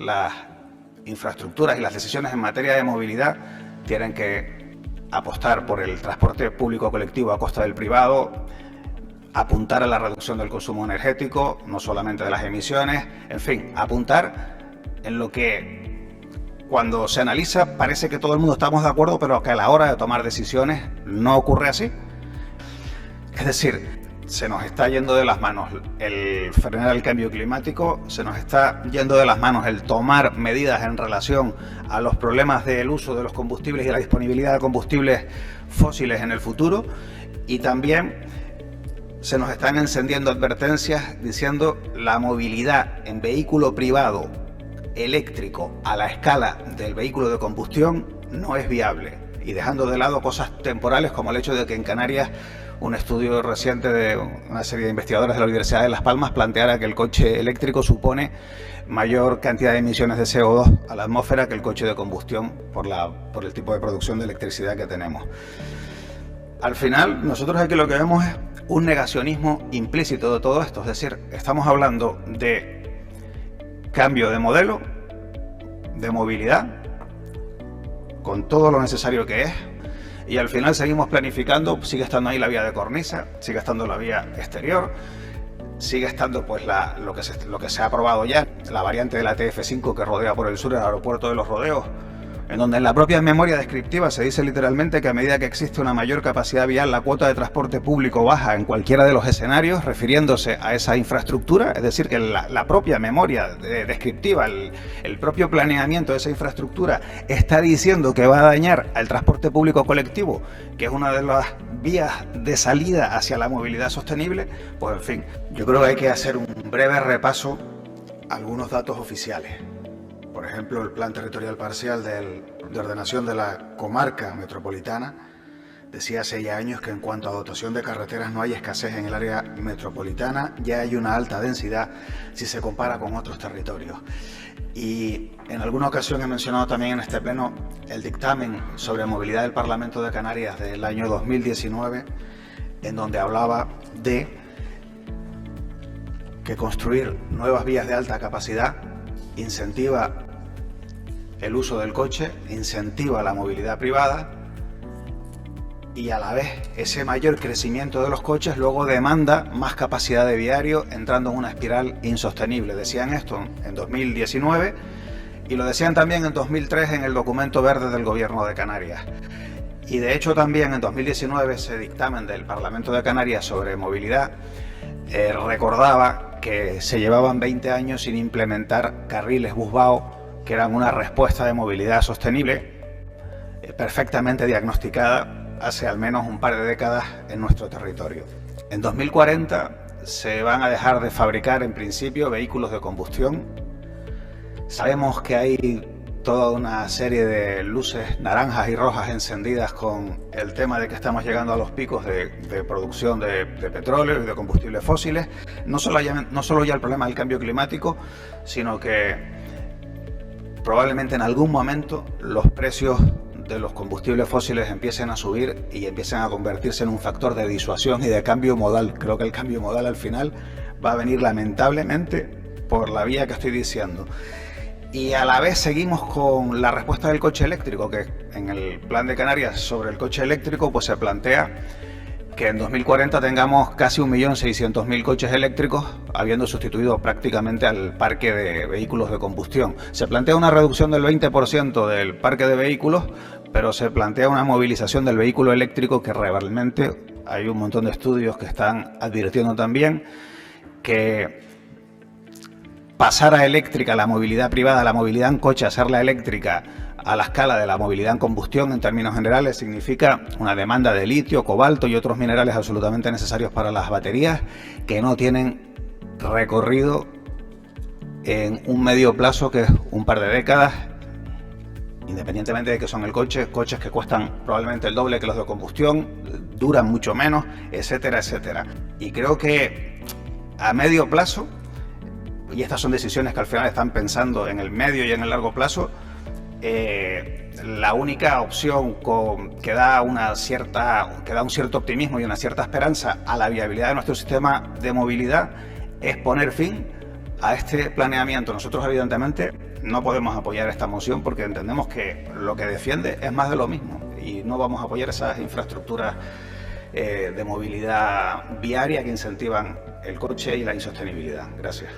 las infraestructuras y las decisiones en materia de movilidad tienen que apostar por el transporte público colectivo a costa del privado, apuntar a la reducción del consumo energético, no solamente de las emisiones, en fin, apuntar en lo que cuando se analiza parece que todo el mundo estamos de acuerdo, pero que a la hora de tomar decisiones no ocurre así. Es decir, se nos está yendo de las manos el frenar el cambio climático, se nos está yendo de las manos el tomar medidas en relación a los problemas del uso de los combustibles y la disponibilidad de combustibles fósiles en el futuro, y también se nos están encendiendo advertencias diciendo la movilidad en vehículo privado eléctrico a la escala del vehículo de combustión no es viable, y dejando de lado cosas temporales como el hecho de que en Canarias un estudio reciente de una serie de investigadores de la Universidad de Las Palmas planteara que el coche eléctrico supone mayor cantidad de emisiones de CO2 a la atmósfera que el coche de combustión por el tipo de producción de electricidad que tenemos. Al final, nosotros aquí lo que vemos es un negacionismo implícito de todo esto, es decir, estamos hablando de cambio de modelo, de movilidad, con todo lo necesario que es, y al final seguimos planificando, sigue estando ahí la vía de cornisa, sigue estando la vía exterior, sigue estando pues lo que se ha aprobado ya, la variante de la TF5 que rodea por el sur el aeropuerto de Los Rodeos, en donde en la propia memoria descriptiva se dice literalmente que a medida que existe una mayor capacidad vial, la cuota de transporte público baja en cualquiera de los escenarios, refiriéndose a esa infraestructura. Es decir, que la propia memoria descriptiva, el propio planeamiento de esa infraestructura está diciendo que va a dañar al transporte público colectivo, que es una de las vías de salida hacia la movilidad sostenible. Pues en fin, yo creo que hay que hacer un breve repaso a algunos datos oficiales. Por ejemplo, el Plan Territorial Parcial de Ordenación de la Comarca Metropolitana decía hace ya años que en cuanto a dotación de carreteras no hay escasez en el área metropolitana, ya hay una alta densidad si se compara con otros territorios. Y en alguna ocasión he mencionado también en este pleno el dictamen sobre movilidad del Parlamento de Canarias del año 2019, en donde hablaba de que construir nuevas vías de alta capacidad incentiva el uso del coche, incentiva la movilidad privada, y a la vez ese mayor crecimiento de los coches luego demanda más capacidad de viario, entrando en una espiral insostenible. Decían esto en 2019 y lo decían también en 2003 en el documento verde del Gobierno de Canarias. Y de hecho también en 2019 ese dictamen del Parlamento de Canarias sobre movilidad recordaba que se llevaban 20 años sin implementar carriles busbao, que eran una respuesta de movilidad sostenible perfectamente diagnosticada hace al menos un par de décadas en nuestro territorio. En 2040 se van a dejar de fabricar en principio vehículos de combustión. Sabemos que hay toda una serie de luces naranjas y rojas encendidas con el tema de que estamos llegando a los picos de producción de petróleo y de combustibles fósiles. No solo ya el problema del cambio climático, sino que probablemente en algún momento los precios de los combustibles fósiles empiecen a subir y empiecen a convertirse en un factor de disuasión y de cambio modal. Creo que el cambio modal al final va a venir lamentablemente por la vía que estoy diciendo. Y a la vez seguimos con la respuesta del coche eléctrico, que en el Plan de Canarias sobre el coche eléctrico pues se plantea que en 2040 tengamos casi 1.600.000 coches eléctricos, habiendo sustituido prácticamente al parque de vehículos de combustión. Se plantea una reducción del 20% del parque de vehículos, pero se plantea una movilización del vehículo eléctrico que realmente hay un montón de estudios que están advirtiendo también que pasar a eléctrica la movilidad privada, la movilidad en coche, hacerla eléctrica a la escala de la movilidad en combustión en términos generales significa una demanda de litio, cobalto y otros minerales absolutamente necesarios para las baterías que no tienen recorrido en un medio plazo, que es un par de décadas, independientemente de que son coches que cuestan probablemente el doble que los de combustión, duran mucho menos, etcétera, etcétera. Y creo que a medio plazo, y estas son decisiones que al final están pensando en el medio y en el largo plazo, la única opción que da un cierto optimismo y una cierta esperanza a la viabilidad de nuestro sistema de movilidad es poner fin a este planeamiento. Nosotros evidentemente no podemos apoyar esta moción porque entendemos que lo que defiende es más de lo mismo y no vamos a apoyar esas infraestructuras de movilidad viaria que incentivan el coche y la insostenibilidad. Gracias.